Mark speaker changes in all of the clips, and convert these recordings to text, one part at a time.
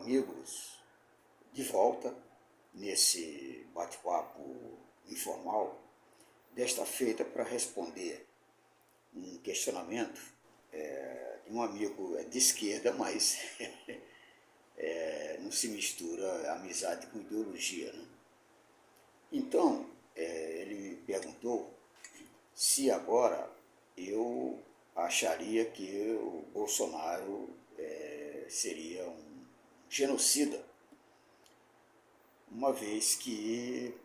Speaker 1: amigos, de volta nesse bate-papo informal, desta feita para responder um questionamento de um amigo de esquerda, mas não se mistura amizade com ideologia, né? Então, ele me perguntou se agora eu acharia que o Bolsonaro seria um genocida, uma vez que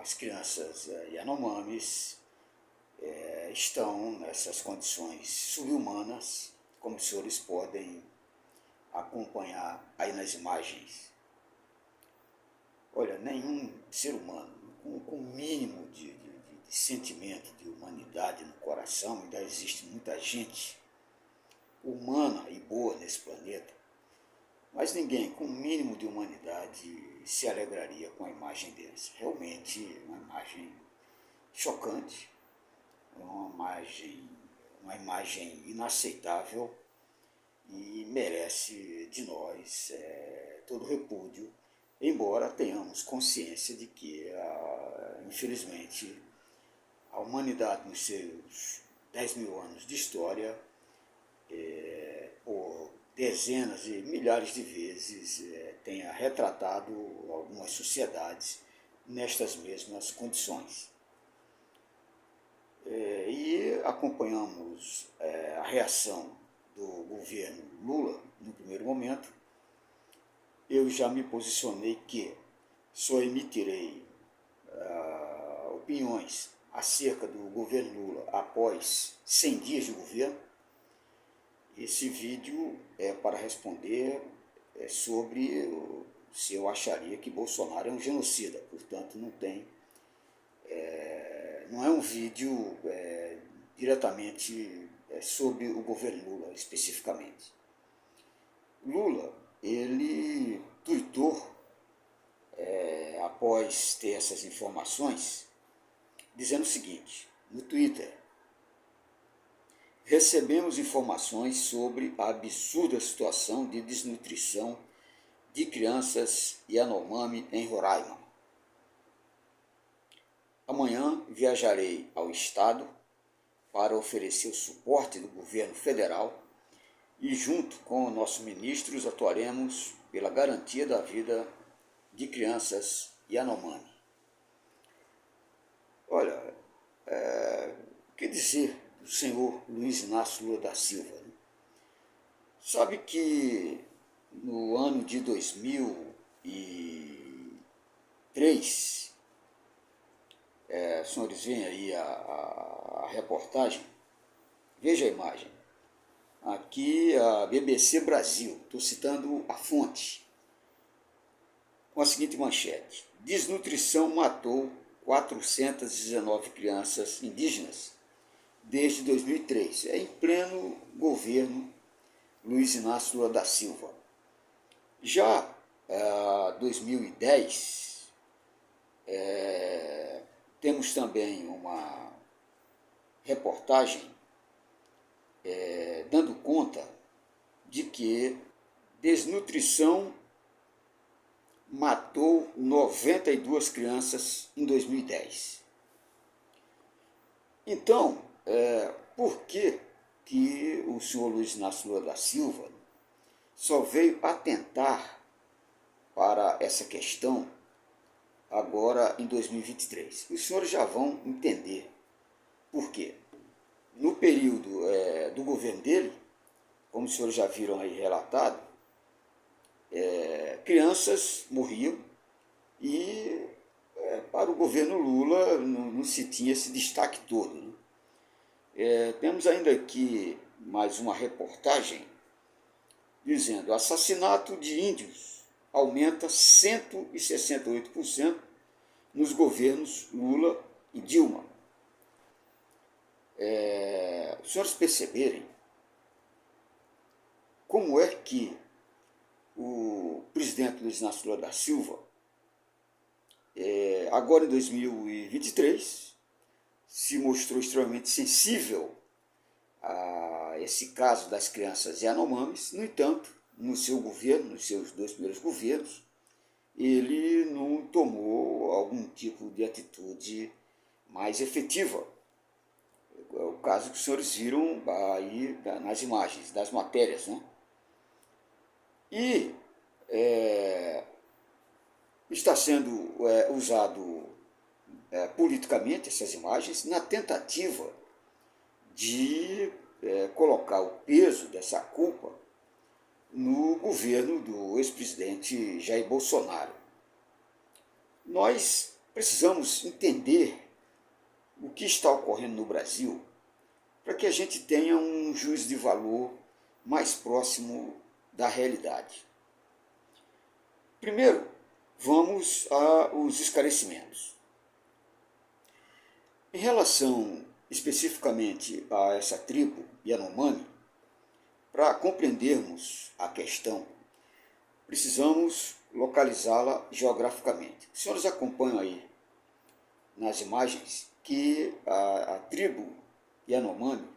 Speaker 1: as crianças Yanomamis estão nessas condições subhumanas, como os senhores podem acompanhar aí nas imagens. Olha, nenhum ser humano com o mínimo de sentimento de humanidade no coração, ainda existe muita gente humana e boa nesse planeta, mas ninguém com o mínimo de humanidade se alegraria com a imagem deles. Realmente uma imagem chocante, uma imagem inaceitável e merece de nós todo repúdio, embora tenhamos consciência de que, infelizmente, a humanidade nos seus 10 mil anos de história, por dezenas e milhares de vezes, tenha retratado algumas sociedades nestas mesmas condições. E acompanhamos a reação do governo Lula no primeiro momento. Eu já me posicionei que só emitirei opiniões acerca do governo Lula após 100 dias de governo. Esse vídeo é para responder sobre se eu acharia que Bolsonaro é um genocida. Portanto, não é um vídeo diretamente sobre o governo Lula especificamente. Lula, ele tuitou, após ter essas informações, dizendo o seguinte, no Twitter: recebemos informações sobre a absurda situação de desnutrição de crianças Yanomami em Roraima. Amanhã viajarei ao Estado para oferecer o suporte do governo federal e, junto com nossos ministros, atuaremos pela garantia da vida de crianças Yanomami. Olha, o que dizer do senhor Luiz Inácio Lula da Silva? Sabe que no ano de 2003, senhores veem aí a reportagem, veja a imagem. Aqui a BBC Brasil, estou citando a fonte, com a seguinte manchete: desnutrição matou 419 crianças indígenas desde 2003, em pleno governo Luiz Inácio Lula da Silva. Já 2010, temos também uma reportagem dando conta de que desnutrição matou 92 crianças em 2010. Então, por que o senhor Luiz Inácio Lula da Silva só veio atentar para essa questão agora em 2023? Os senhores já vão entender por quê. No período do governo dele, como os senhores já viram aí relatado, crianças morriam e para o governo Lula não se tinha esse destaque todo, né? Temos ainda aqui mais uma reportagem dizendo: assassinato de índios aumenta 168% nos governos Lula e Dilma. Os senhores perceberem como é que o presidente Luiz Inácio Lula da Silva, agora em 2023, se mostrou extremamente sensível a esse caso das crianças Yanomamis. No entanto, no seu governo, nos seus 2 primeiros governos, ele não tomou algum tipo de atitude mais efetiva. É o caso que os senhores viram aí nas imagens, das matérias, né? E está sendo usado politicamente essas imagens na tentativa de colocar o peso dessa culpa no governo do ex-presidente Jair Bolsonaro. Nós precisamos entender o que está ocorrendo no Brasil para que a gente tenha um juízo de valor mais próximo da realidade. Primeiro, vamos aos esclarecimentos. Em relação especificamente a essa tribo Yanomami, para compreendermos a questão, precisamos localizá-la geograficamente. Os senhores acompanham aí nas imagens que a tribo Yanomami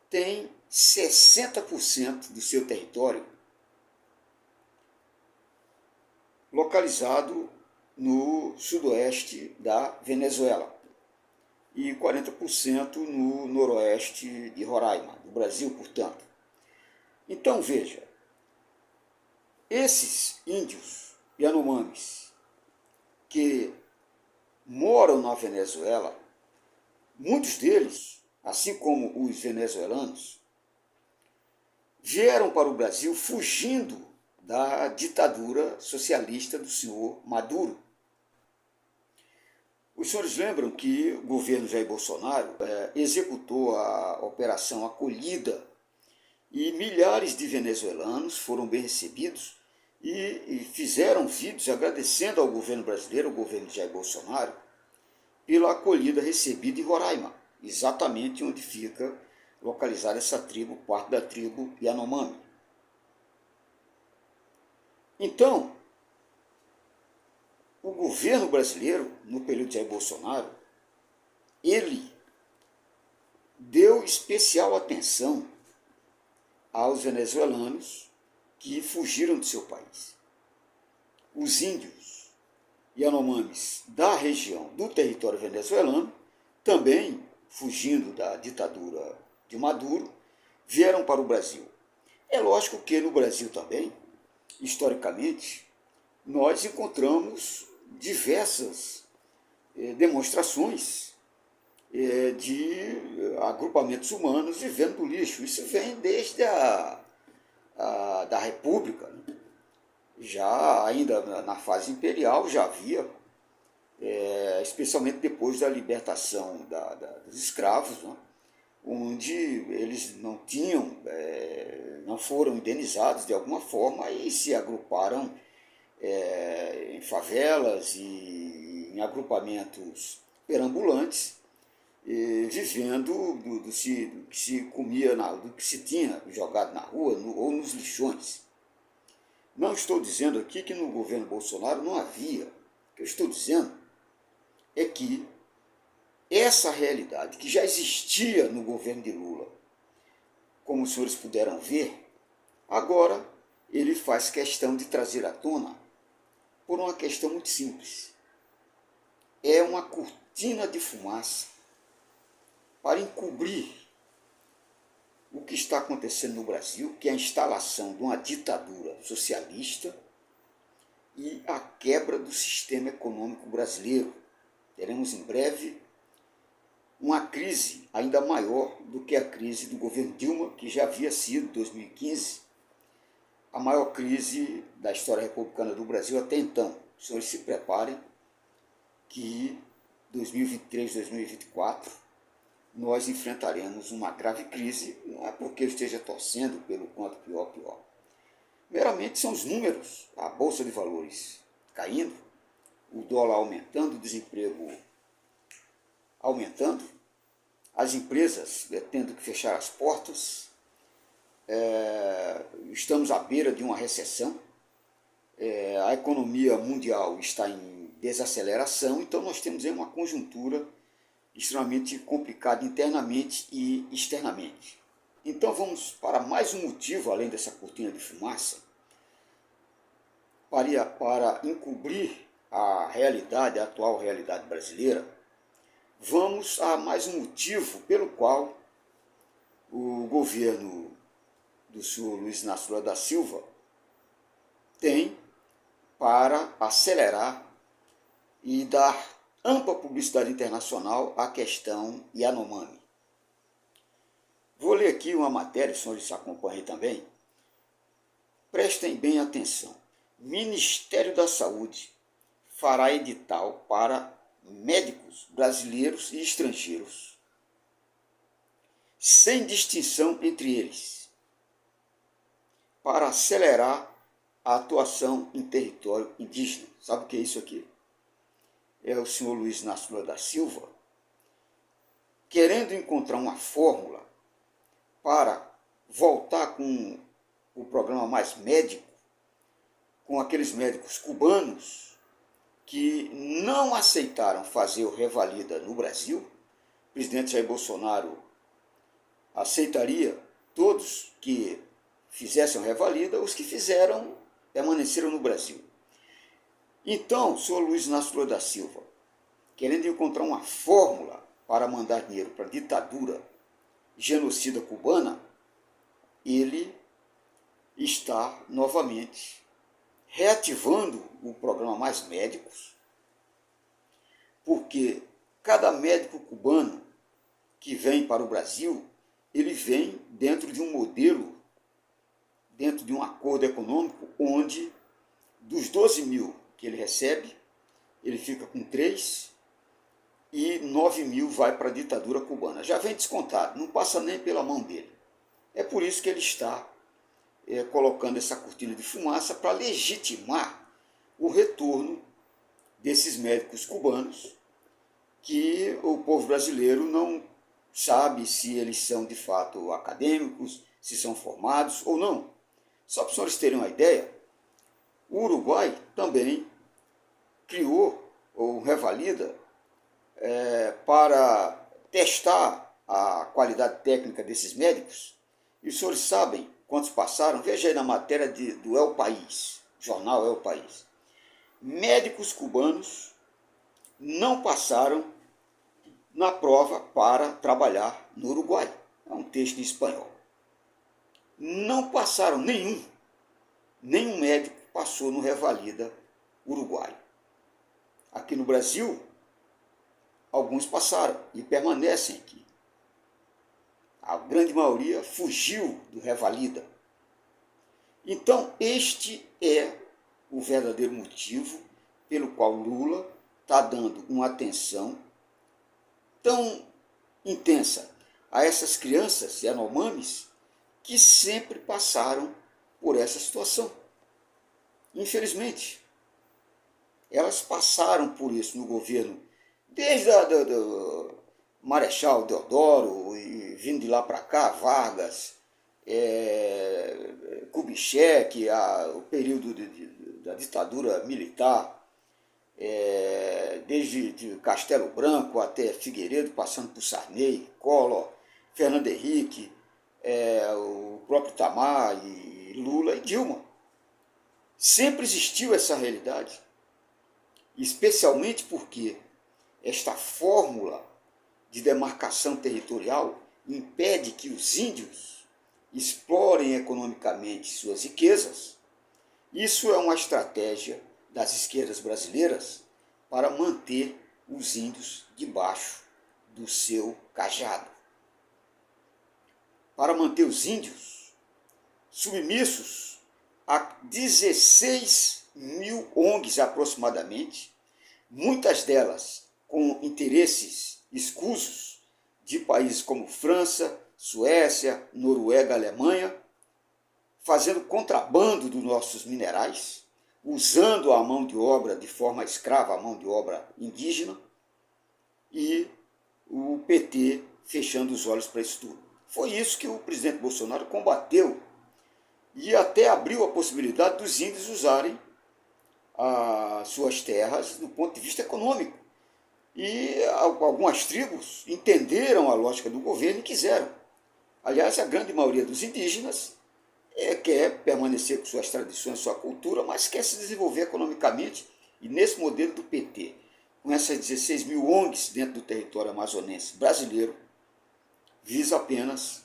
Speaker 1: tem 60% do seu território localizado no sudoeste da Venezuela e 40% no noroeste de Roraima, do Brasil, portanto. Então, veja, esses índios Yanomamis que moram na Venezuela, muitos deles, assim como os venezuelanos, vieram para o Brasil fugindo da ditadura socialista do senhor Maduro. Os senhores lembram que o governo Jair Bolsonaro executou a Operação Acolhida e milhares de venezuelanos foram bem recebidos e fizeram vídeos agradecendo ao governo brasileiro, ao governo de Jair Bolsonaro, pela acolhida recebida em Roraima, exatamente onde fica localizada essa tribo, parte da tribo Yanomami. Então, o governo brasileiro, no período de Jair Bolsonaro, ele deu especial atenção aos venezuelanos que fugiram do seu país. Os índios Yanomamis da região do território venezuelano, também fugindo da ditadura de Maduro, vieram para o Brasil. É lógico que no Brasil também, historicamente, nós encontramos diversas demonstrações de agrupamentos humanos vivendo do lixo. Isso vem desde da República, né? Já ainda na fase imperial já havia, especialmente depois da libertação dos escravos, né? Onde eles não tinham, não foram indenizados de alguma forma e se agruparam em favelas e em agrupamentos perambulantes, vivendo do que se comia, do que se tinha jogado na rua ou nos lixões. Não estou dizendo aqui que no governo Bolsonaro não havia. O que eu estou dizendo é que essa realidade que já existia no governo de Lula, como os senhores puderam ver, agora ele faz questão de trazer à tona por uma questão muito simples. É uma cortina de fumaça para encobrir o que está acontecendo no Brasil, que é a instalação de uma ditadura socialista e a quebra do sistema econômico brasileiro. Teremos em breve uma crise ainda maior do que a crise do governo Dilma, que já havia sido, em 2015, a maior crise da história republicana do Brasil até então. Os senhores se preparem que 2023, 2024, nós enfrentaremos uma grave crise, não é porque eu esteja torcendo pelo quanto pior, pior. Meramente são os números, a Bolsa de Valores caindo, o dólar aumentando, o desemprego aumentando, as empresas tendo que fechar as portas, estamos à beira de uma recessão, a economia mundial está em desaceleração, então nós temos aí uma conjuntura extremamente complicada internamente e externamente. Então vamos para mais um motivo, além dessa cortina de fumaça, para encobrir a realidade, a atual realidade brasileira. Vamos a mais um motivo pelo qual o governo do senhor Luiz Inácio Lula da Silva tem para acelerar e dar ampla publicidade internacional à questão Yanomami. Vou ler aqui uma matéria, os senhores acompanhem também. Prestem bem atenção. Ministério da Saúde fará edital para médicos brasileiros e estrangeiros, sem distinção entre eles, para acelerar a atuação em território indígena. Sabe o que é isso aqui? É o senhor Luiz Inácio Lula da Silva querendo encontrar uma fórmula para voltar com o programa Mais Médico, com aqueles médicos cubanos que não aceitaram fazer o Revalida no Brasil. O presidente Jair Bolsonaro aceitaria todos que fizessem o Revalida, os que fizeram permaneceram no Brasil. Então, o senhor Luiz Inácio Lula da Silva, querendo encontrar uma fórmula para mandar dinheiro para a ditadura genocida cubana, ele está novamente reativando o programa Mais Médicos, porque cada médico cubano que vem para o Brasil, ele vem dentro de um modelo, dentro de um acordo econômico, onde dos 12 mil que ele recebe, ele fica com 3 e 9 mil vai para a ditadura cubana. Já vem descontado, não passa nem pela mão dele. É por isso que ele está colocando essa cortina de fumaça para legitimar o retorno desses médicos cubanos, que o povo brasileiro não sabe se eles são de fato acadêmicos, se são formados ou não. Só para os senhores terem uma ideia, o Uruguai também criou ou revalida para testar a qualidade técnica desses médicos. E os senhores sabem quantos passaram? Veja aí na matéria do El País, jornal El País. Médicos cubanos não passaram na prova para trabalhar no Uruguai. É um texto em espanhol. Não passaram nenhum médico passou no Revalida Uruguai. Aqui no Brasil, alguns passaram e permanecem aqui. A grande maioria fugiu do Revalida. Então, este é o verdadeiro motivo pelo qual Lula está dando uma atenção tão intensa a essas crianças Yanomamis que sempre passaram por essa situação. Infelizmente, elas passaram por isso no governo, desde do Marechal Deodoro, e vindo de lá para cá, Vargas, Kubitschek, o período da ditadura militar, desde de Castelo Branco até Figueiredo, passando por Sarney, Collor, Fernando Henrique, o próprio Itamar, e Lula e Dilma. Sempre existiu essa realidade, especialmente porque esta fórmula de demarcação territorial impede que os índios explorem economicamente suas riquezas. Isso é uma estratégia das esquerdas brasileiras para manter os índios debaixo do seu cajado. Para manter os índios submissos a 16 mil ONGs aproximadamente, muitas delas com interesses escusos de países como França, Suécia, Noruega, Alemanha, fazendo contrabando dos nossos minerais, usando a mão de obra de forma escrava, a mão de obra indígena, e o PT fechando os olhos para isso tudo. Foi isso que o presidente Bolsonaro combateu e até abriu a possibilidade dos índios usarem as suas terras do ponto de vista econômico. E algumas tribos entenderam a lógica do governo e quiseram. Aliás, a grande maioria dos indígenas quer permanecer com suas tradições, sua cultura, mas quer se desenvolver economicamente. E nesse modelo do PT, com essas 16 mil ONGs dentro do território amazonense brasileiro, visa apenas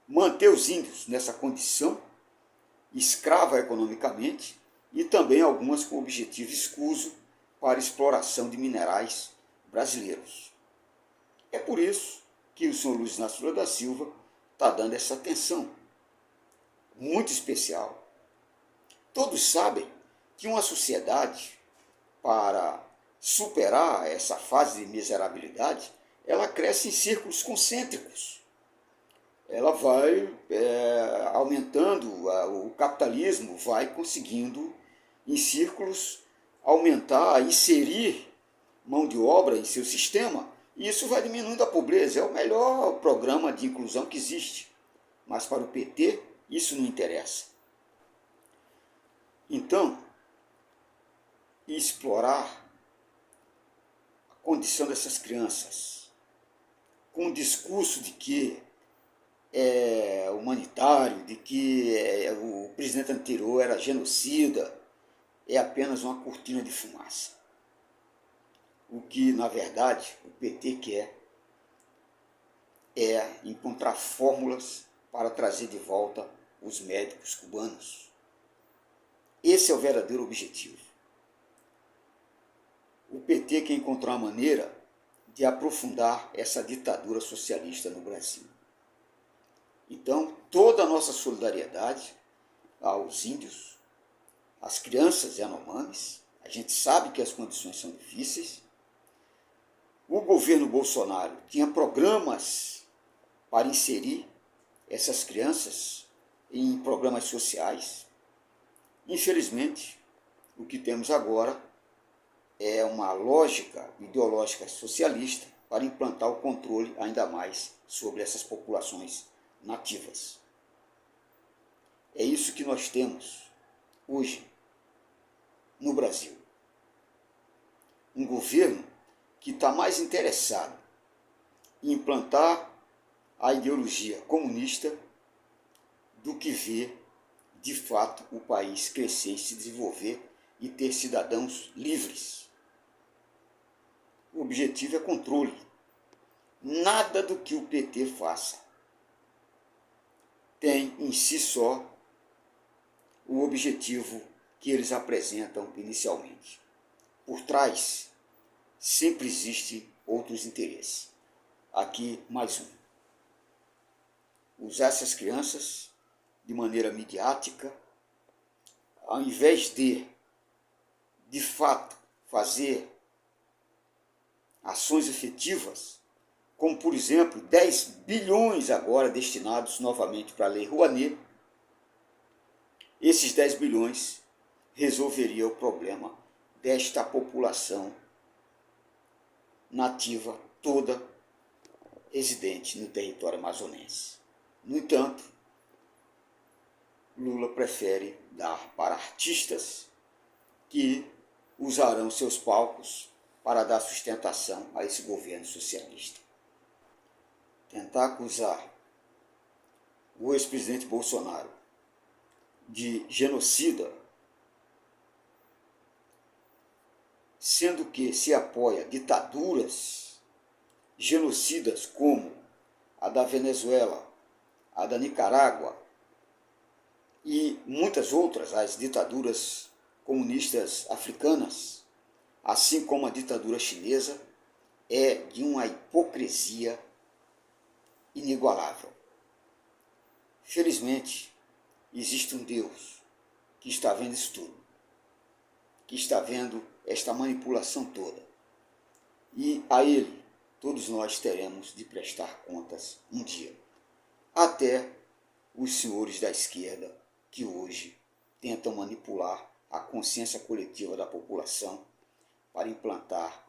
Speaker 1: manter os índios nessa condição escrava economicamente e também algumas com objetivo escuso para exploração de minerais brasileiros. É por isso que o senhor Luiz Inácio Lula da Silva está dando essa atenção muito especial. Todos sabem que uma sociedade, para superar essa fase de miserabilidade, ela cresce em círculos concêntricos. Ela vai aumentando, o capitalismo vai conseguindo, em círculos, aumentar, inserir mão de obra em seu sistema, e isso vai diminuindo a pobreza. É o melhor programa de inclusão que existe. Mas para o PT, isso não interessa. Então, explorar a condição dessas crianças com o discurso de que é humanitário, de que o presidente anterior era genocida, é apenas uma cortina de fumaça. O que, na verdade, o PT quer é encontrar fórmulas para trazer de volta os médicos cubanos. Esse é o verdadeiro objetivo. O PT quer encontrar uma maneira de aprofundar essa ditadura socialista no Brasil. Então, toda a nossa solidariedade aos índios, às crianças Yanomamis. A gente sabe que as condições são difíceis. O governo Bolsonaro tinha programas para inserir essas crianças em programas sociais. Infelizmente, o que temos agora é uma lógica ideológica socialista para implantar o controle ainda mais sobre essas populações nativas. É isso que nós temos hoje no Brasil. Um governo que está mais interessado em implantar a ideologia comunista do que ver, de fato, o país crescer e se desenvolver e ter cidadãos livres. O objetivo é controle. Nada do que o PT faça tem em si só o objetivo que eles apresentam inicialmente. Por trás, sempre existem outros interesses. Aqui, mais um. Usar essas crianças de maneira midiática, ao invés de fato, fazer ações efetivas, como, por exemplo, 10 bilhões agora destinados novamente para a Lei Rouanet. Esses 10 bilhões resolveriam o problema desta população nativa toda residente no território amazonense. No entanto, Lula prefere dar para artistas que usarão seus palcos para dar sustentação a esse governo socialista. Tentar acusar o ex-presidente Bolsonaro de genocida, sendo que se apoia ditaduras genocidas como a da Venezuela, a da Nicarágua e muitas outras, as ditaduras comunistas africanas, assim como a ditadura chinesa, é de uma hipocrisia inigualável. Felizmente, existe um Deus que está vendo isso tudo, que está vendo esta manipulação toda. E a Ele, todos nós teremos de prestar contas um dia. Até os senhores da esquerda que hoje tentam manipular a consciência coletiva da população para implantar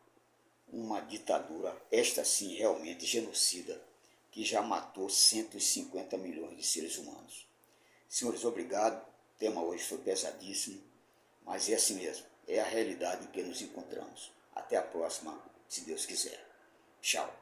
Speaker 1: uma ditadura, esta sim realmente genocida, que já matou 150 milhões de seres humanos. Senhores, obrigado. O tema hoje foi pesadíssimo, mas é assim mesmo. É a realidade em que nos encontramos. Até a próxima, se Deus quiser. Tchau.